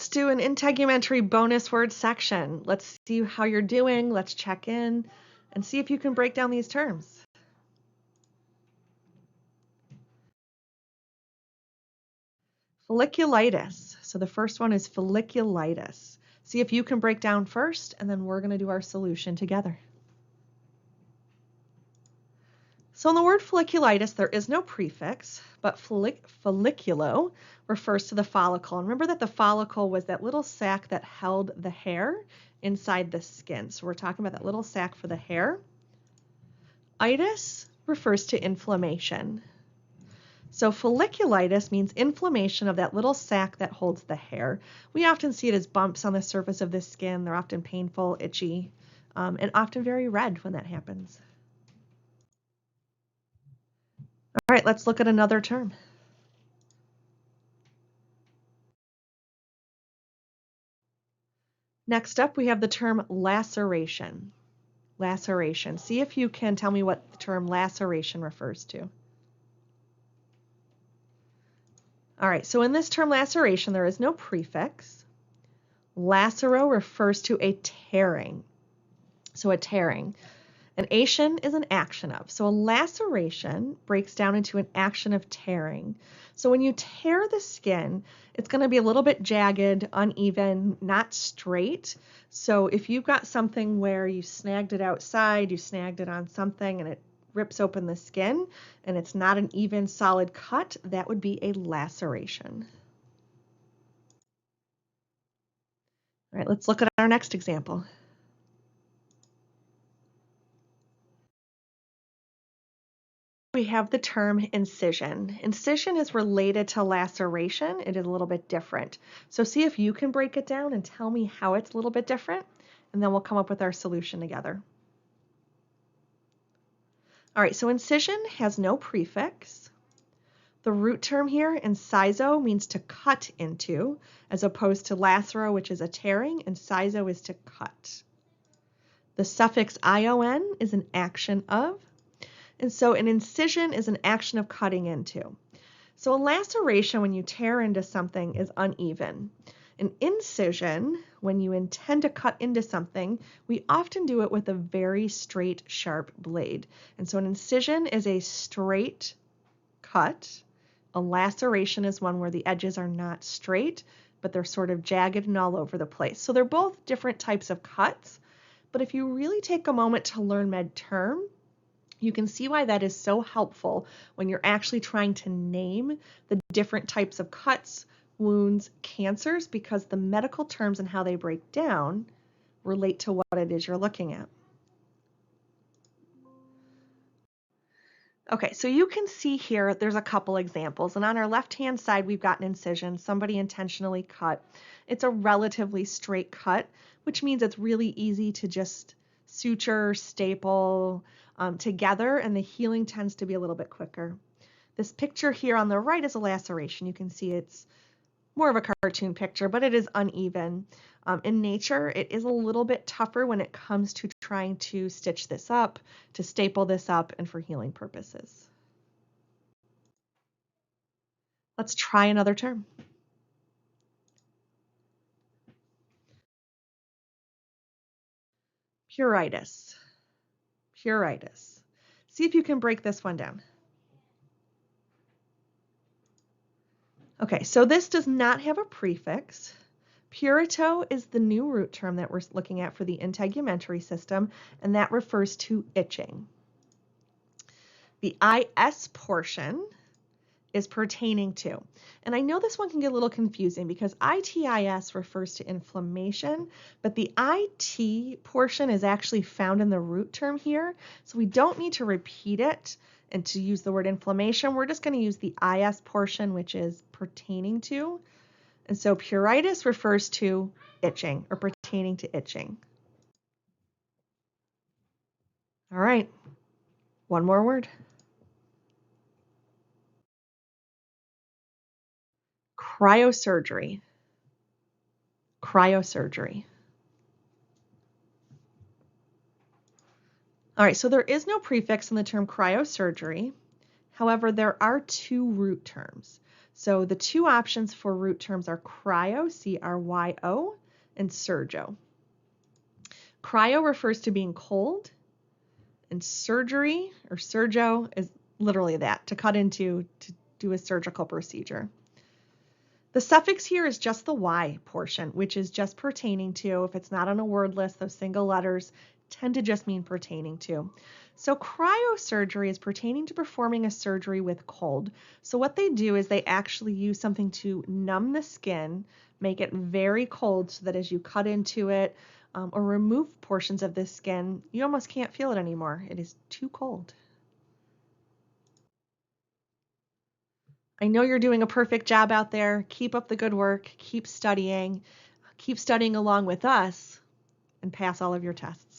let's do an integumentary bonus word section. Let's see how you're doing. Let's check in and see if you can break down these terms. Folliculitis. So the first one is folliculitis. See if you can break down first, and then we're going to do our solution together. So in the word folliculitis, there is no prefix, but folliculo refers to the follicle. And remember that the follicle was that little sac that held the hair inside the skin. So we're talking about that little sac for the hair. Itis refers to inflammation. So folliculitis means inflammation of that little sac that holds the hair. We often see it as bumps on the surface of the skin. They're often painful, itchy, and often very red when that happens. All right, let's look at another term. Next up, we have the term laceration. Laceration. See if you can tell me what the term laceration refers to. All right, so in this term laceration, there is no prefix. Lacero refers to a tearing. So a tearing. An ation is an action of. So a laceration breaks down into an action of tearing. So when you tear the skin, it's going to be a little bit jagged, uneven, not straight. So if you've got something where you snagged it outside, you snagged it on something, and it rips open the skin, and it's not an even, solid cut, that would be a laceration. All right, let's look at our next example. We have the term incision. Incision is related to laceration. It is a little bit different. So see if you can break it down and tell me how it's a little bit different, and then we'll come up with our solution together. All right, so incision has no prefix. The root term here, inciso, means to cut into, as opposed to lacero, which is a tearing, and inciso is to cut. The suffix ion is an action of, and so an incision is an action of cutting into. So a laceration, when you tear into something, is uneven. An incision, when you intend to cut into something, we often do it with a very straight, sharp blade. And so an incision is a straight cut. A laceration is one where the edges are not straight, but they're sort of jagged and all over the place. So they're both different types of cuts. But if you really take a moment to learn med term, you can see why that is so helpful when you're actually trying to name the different types of cuts, wounds, cancers, because the medical terms and how they break down relate to what it is you're looking at. Okay, so you can see here there's a couple examples, and on our left-hand side we've got an incision, somebody intentionally cut. It's a relatively straight cut, which means it's really easy to just suture, staple together, and the healing tends to be a little bit quicker. This picture here on the right is a laceration. You can see it's more of a cartoon picture, but it is uneven. In nature, it is a little bit tougher when it comes to trying to stitch this up, to staple this up, and for healing purposes. Let's try another term. Pruritus. Pruritus. See if you can break this one down. Okay, so this does not have a prefix. Purito is the new root term that we're looking at for the integumentary system, and that refers to itching. The IS portion is pertaining to, and I know this one can get a little confusing because ITIS refers to inflammation, but the IT portion is actually found in the root term here, so we don't need to repeat it and to use the word inflammation. We're just going to use the IS portion, which is pertaining to. And so pruritus refers to itching or pertaining to itching. All right, one more word. Cryosurgery. Cryosurgery. All right, so there is no prefix in the term cryosurgery. However, there are two root terms. So the two options for root terms are cryo, C-R-Y-O, and surgo. Cryo refers to being cold, and surgery, or surgo, is literally that, to cut into, to do a surgical procedure. The suffix here is just the Y portion, which is just pertaining to. If it's not on a word list, those single letters tend to just mean pertaining to. So cryosurgery is pertaining to performing a surgery with cold. So what they do is they actually use something to numb the skin, make it very cold so that as you cut into it or remove portions of the skin, you almost can't feel it anymore. It is too cold. I know you're doing a perfect job out there. Keep up the good work. Keep studying along with us, and pass all of your tests.